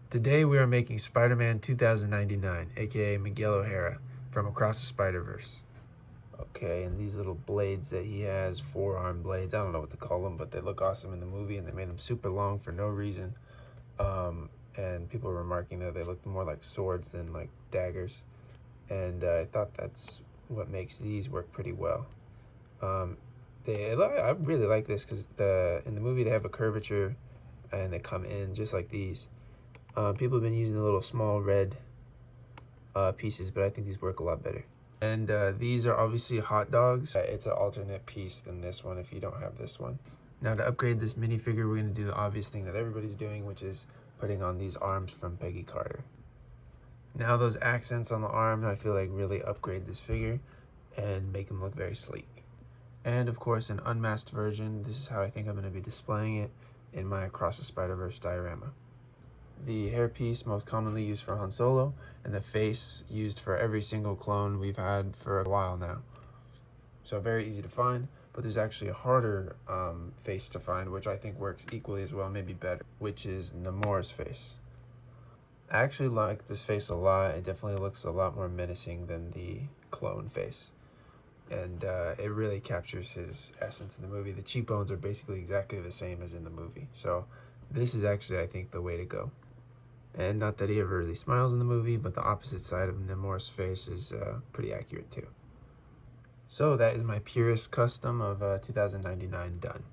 Today we are making Spider-Man 2099, aka Miguel O'Hara, from Across the Spiderverse. Okay, and these little blades that he has, forearm blades, I don't know what to call them, but they look awesome in the movie, and they made them super long for no reason. And people were remarking that they looked more like swords than like daggers. And I thought that's what makes these work pretty well. I really like this because in the movie they have a curvature and they come in just like these. People have been using the little small red pieces, but I think these work a lot better. And these are obviously hot dogs. It's an alternate piece than this one if you don't have this one. Now to upgrade this minifigure, we're going to do the obvious thing that everybody's doing, which is putting on these arms from Peggy Carter. Now those accents on the arm, I feel like really upgrade this figure and make him look very sleek. And of course, an unmasked version. This is how I think I'm going to be displaying it in my Across the Spider-Verse diorama. The hairpiece most commonly used for Han Solo, and the face used for every single clone we've had for a while now. So very easy to find, but there's actually a harder face to find, which I think works equally as well, maybe better, which is Namor's face. I actually like this face a lot. It definitely looks a lot more menacing than the clone face. And it really captures his essence in the movie. The cheekbones are basically exactly the same as in the movie. So this is actually, I think, the way to go. And not that he ever really smiles in the movie, but the opposite side of Namor's face is pretty accurate too. So that is my purest custom of 2099 done.